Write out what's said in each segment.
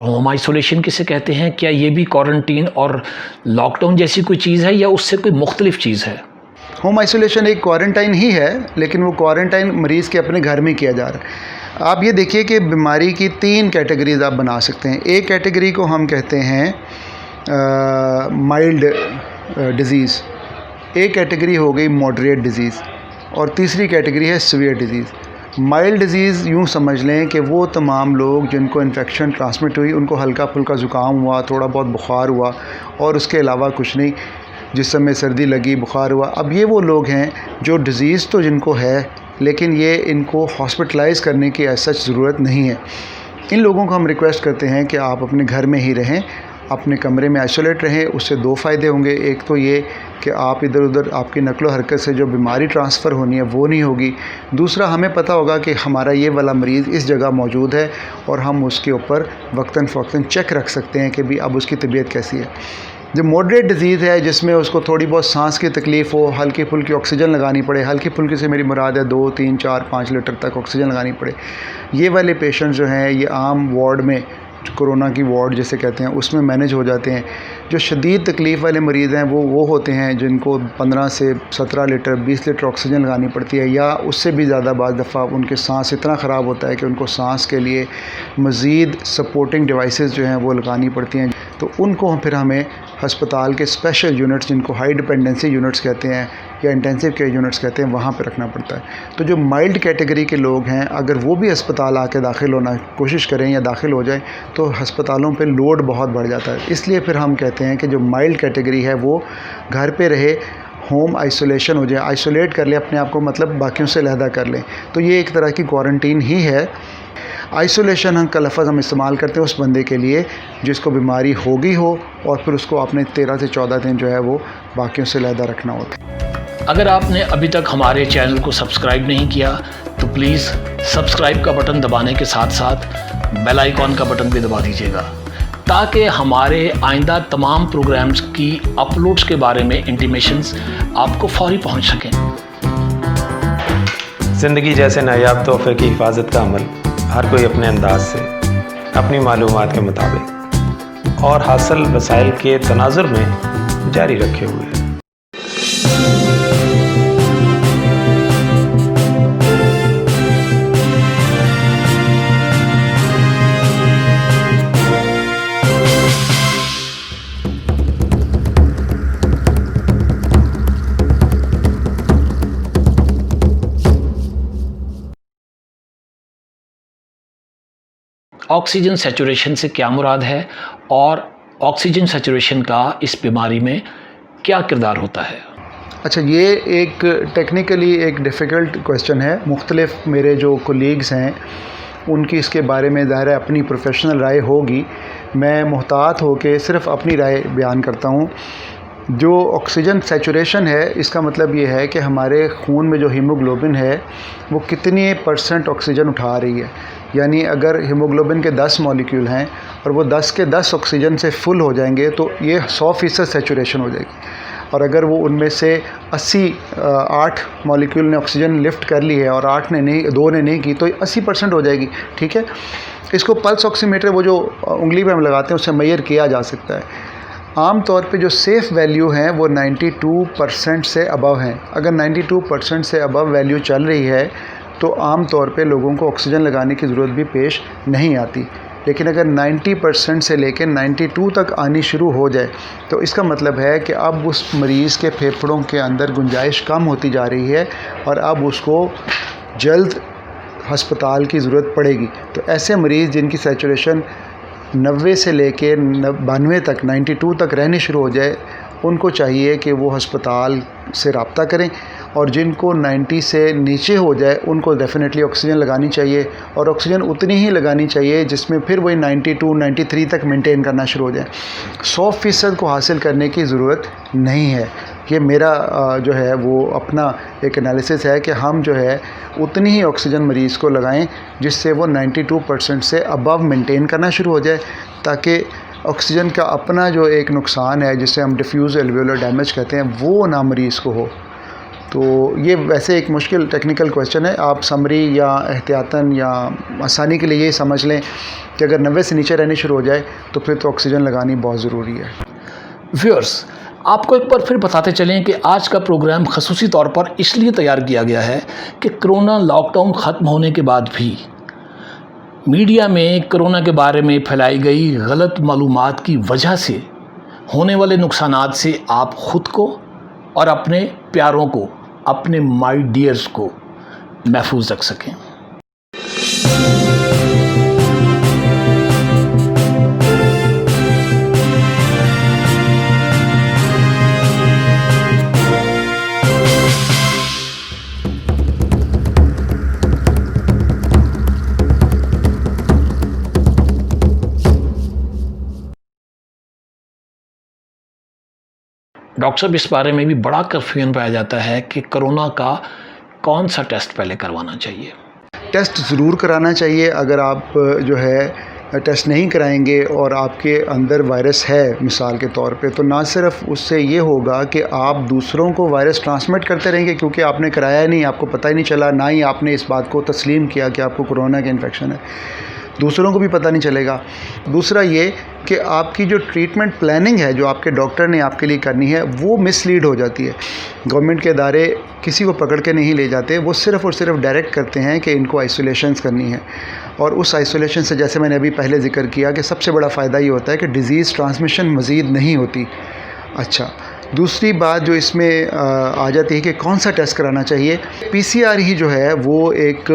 Home isolation किसे कहते हैं? क्या ये भी क्वारंटीन और लॉकडाउन जैसी कोई चीज़ है या उससे कोई मुख्तलिफ चीज़ है? होम आइसोलेशन एक क्वारंटाइन ही है, लेकिन वो क्वारंटाइन मरीज़ के अपने घर में किया जा रहा है। आप ये देखिए कि बीमारी की 3 कैटेगरीज़ आप बना सकते हैं। एक कैटेगरी को हम कहते हैं माइल्ड डिज़ीज़, एक कैटेगरी हो गई मॉडरेट डिज़ीज़ और तीसरी कैटेगरी है सीवियर डिज़ीज़। माइल्ड डिज़ीज़ यूँ समझ लें कि वो तमाम लोग जिनको इन्फेक्शन ट्रांसमिट हुई, उनको हल्का फुल्का ज़ुकाम हुआ, थोड़ा बहुत बुखार हुआ और उसके अलावा कुछ नहीं, जिस समय सर्दी लगी, बुखार हुआ। अब ये वो लोग हैं जो डिज़ीज़ तो जिनको है, लेकिन ये इनको हॉस्पिटलाइज़ करने की ऐसा ज़रूरत नहीं है। इन लोगों को हम रिक्वेस्ट करते हैं कि आप अपने घर में ही रहें, अपने कमरे में आइसोलेट रहें। उससे 2 फ़ायदे होंगे। एक तो ये कि आप इधर उधर आपकी नक़्लो हरकत से जो बीमारी ट्रांसफ़र होनी है वो नहीं होगी। दूसरा, हमें पता होगा कि हमारा ये वाला मरीज़ इस जगह मौजूद है और हम उसके ऊपर वक्तन फ़वक्तन चेक रख सकते हैं कि भी अब उसकी तबीयत कैसी है। जो मॉडरेट डिज़ीज़ है, जिसमें उसको थोड़ी बहुत सांस की तकलीफ़ हो, हल्की फुल्की ऑक्सीजन लगानी पड़े, हल्की फुल्की से मेरी मुराद है 2, 3, 4, 5 लीटर तक ऑक्सीजन लगानी पड़े, ये वाले पेशेंट जो हैं ये आम वार्ड में, कोरोना की वार्ड जिसे कहते हैं, उसमें मैनेज हो जाते हैं। जो शदीद तकलीफ़ वाले मरीज़ हैं वो होते हैं जिनको 15 से 17 लीटर 20 लीटर ऑक्सीजन लगानी पड़ती है, या उससे भी ज़्यादा बाज़ दफ़ा उनके सांस इतना ख़राब होता है कि उनको सांस के लिए मज़ीद सपोर्टिंग डिवाइसेस जो हैं वो लगानी पड़ती हैं। तो उनको फिर हमें हस्पताल के स्पेशल यूनिट्स, जिनको हाई डिपेंडेंसी यूनिट्स कहते हैं या इंटेंसिव केयर यूनिट्स कहते हैं, वहाँ पे रखना पड़ता है। तो जो माइल्ड कैटेगरी के लोग हैं, अगर वो भी अस्पताल आके दाखिल होना कोशिश करें या दाखिल हो जाएं, तो अस्पतालों पे लोड बहुत बढ़ जाता है। इसलिए फिर हम कहते हैं कि जो माइल्ड कैटेगरी है वो घर पे रहे, होम आइसोलेशन हो जाए, आइसोलेट कर ले अपने आप को, मतलब बाकियों से अलहदा कर लें। तो ये एक तरह की क्वारंटीन ही है। आइसोलेशन का लफ्ज़ हम इस्तेमाल करते हैं उस बंदे के लिए जिसको बीमारी होगी हो और फिर उसको आपने 13 से 14 दिन जो है वो बाकियों से अलहदा रखना होता है। अगर आपने अभी तक हमारे चैनल को सब्सक्राइब नहीं किया तो प्लीज़ सब्सक्राइब का बटन दबाने के साथ साथ बेल आइकॉन का बटन भी दबा दीजिएगा, ताकि हमारे आइंदा तमाम प्रोग्राम्स की अपलोड्स के बारे में इंटीमेशंस आपको फौरी पहुंच सकें। ज़िंदगी जैसे नायाब तोहफ़े की हिफाजत का अमल हर कोई अपने अंदाज से, अपनी मालूमात के मुताबिक और हासिल वसाइल के तनाजुर में जारी रखे हुए है। ऑक्सीजन सैचुरेशन से क्या मुराद है और ऑक्सीजन सैचुरेशन का इस बीमारी में क्या किरदार होता है? अच्छा, ये एक टेक्निकली एक डिफ़िकल्ट क्वेश्चन है। मुख्तलिफ मेरे जो कोलीग्स हैं उनकी इसके बारे में ज़ाहिर है अपनी प्रोफेशनल राय होगी। मैं मुहतात होकर सिर्फ़ अपनी राय बयान करता हूँ। जो ऑक्सीजन सैचुरेशन है, इसका मतलब ये है कि हमारे खून में जो हीमोग्लोबिन है वो कितनी % ऑक्सीजन उठा रही है। यानी अगर हीमोग्लोबिन के 10 मॉलिक्यूल हैं और वो 10 के 10 ऑक्सीजन से फुल हो जाएंगे तो ये 100% सैचुरेशन हो जाएगी। और अगर वो उनमें से 8 मॉलिक्यूल ने ऑक्सीजन लिफ्ट कर ली है और 2 ने नहीं की, तो 80% हो जाएगी। ठीक है, इसको पल्स ऑक्सीमीटर, वो जो उंगली पे हम लगाते हैं, उससे मेजर किया जा सकता है। आम तौर पे जो सेफ़ वैल्यू हैं वो 92% से अबव हैं। अगर 92% से अबव वैल्यू चल रही है तो आम तौर पे लोगों को ऑक्सीजन लगाने की ज़रूरत भी पेश नहीं आती। लेकिन अगर 90% से लेकर 92 तक आनी शुरू हो जाए तो इसका मतलब है कि अब उस मरीज़ के फेफड़ों के अंदर गुंजाइश कम होती जा रही है और अब उसको जल्द हस्पताल की ज़रूरत पड़ेगी। तो ऐसे मरीज़ जिनकी सैचुरेशन 90 से लेके 92 तक, 92 तक रहनी शुरू हो जाए, उनको चाहिए कि वो हस्पताल से रब्ता करें। और जिनको 90 से नीचे हो जाए उनको डेफ़िनेटली ऑक्सीजन लगानी चाहिए, और ऑक्सीजन उतनी ही लगानी चाहिए जिसमें फिर वही 92, 93 तक मेंटेन करना शुरू हो जाए। 100% को हासिल करने की ज़रूरत नहीं है। ये मेरा जो है वो अपना एक एनालिसिस है कि हम जो है उतनी ही ऑक्सीजन मरीज़ को लगाएं जिससे वो 92% से अबव मेंटेन करना शुरू हो जाए, ताकि ऑक्सीजन का अपना जो एक नुकसान है जिसे हम डिफ्यूज़ एल्वेओलर डैमेज कहते हैं वो ना मरीज़ को हो। तो ये वैसे एक मुश्किल टेक्निकल क्वेश्चन है, आप समरी या एहतियातन या आसानी के लिए ये समझ लें कि अगर 90 से नीचे रहनी शुरू हो जाए तो फिर तो ऑक्सीजन लगानी बहुत ज़रूरी है। व्यूअर्स, आपको एक बार फिर बताते चलें कि आज का प्रोग्राम ख़ुसूसी तौर पर इसलिए तैयार किया गया है कि कोरोना लॉकडाउन ख़त्म होने के बाद भी मीडिया में कोरोना के बारे में फैलाई गई गलत मालूमात की वजह से होने वाले नुकसानात से आप ख़ुद को और अपने प्यारों को, अपने माय डियर्स को महफूज रख सकें। डॉक्टर साहब, इस बारे में भी बड़ा कन्फ्यूजन पाया जाता है कि कोरोना का कौन सा टेस्ट पहले करवाना चाहिए। टेस्ट ज़रूर कराना चाहिए। अगर आप जो है टेस्ट नहीं कराएंगे और आपके अंदर वायरस है मिसाल के तौर पे, तो ना सिर्फ उससे ये होगा कि आप दूसरों को वायरस ट्रांसमिट करते रहेंगे क्योंकि आपने कराया नहीं, आपको पता ही नहीं चला, ना ही आपने इस बात को तस्लीम किया कि आपको कोरोना का इन्फेक्शन है, दूसरों को भी पता नहीं चलेगा। दूसरा ये कि आपकी जो ट्रीटमेंट प्लानिंग है जो आपके डॉक्टर ने आपके लिए करनी है वो मिसलीड हो जाती है। गवर्नमेंट के इदारे किसी को पकड़ के नहीं ले जाते, वो सिर्फ़ और सिर्फ डायरेक्ट करते हैं कि इनको आइसोलेशंस करनी है, और उस आइसोलेशन से जैसे मैंने अभी पहले ज़िक्र किया कि सबसे बड़ा फ़ायदा ये होता है कि डिज़ीज़ ट्रांसमिशन मज़ीद नहीं होती। अच्छा, दूसरी बात जो इसमें आ जाती है कि कौन सा टेस्ट कराना चाहिए। पीसीआर ही जो है वो एक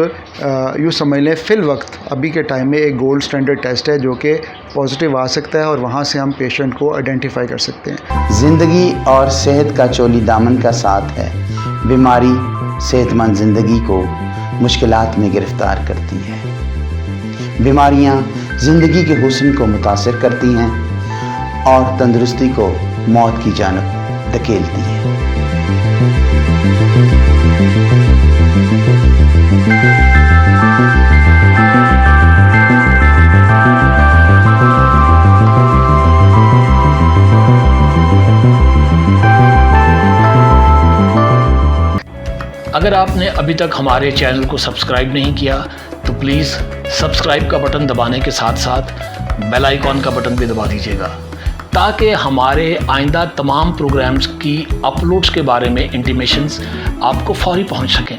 यूँ समझ लें फ़िल वक्त अभी के टाइम में एक गोल्ड स्टैंडर्ड टेस्ट है जो कि पॉजिटिव आ सकता है और वहाँ से हम पेशेंट को आइडेंटिफाई कर सकते हैं। ज़िंदगी और सेहत का चोली दामन का साथ है। बीमारी सेहतमंद ज़िंदगी को मुश्किलात में गिरफ़्तार करती है। बीमारियाँ ज़िंदगी के हुस्न को मुतासिर करती हैं और तंदुरुस्ती को मौत की जानब धकेलती है। अगर आपने अभी तक हमारे चैनल को सब्सक्राइब नहीं किया तो प्लीज़ सब्सक्राइब का बटन दबाने के साथ साथ बेल आइकॉन का बटन भी दबा दीजिएगा ताकि हमारे आइंदा तमाम प्रोग्राम्स की अपलोड्स के बारे में इंटीमेशंस आपको फौरी पहुंच सकें।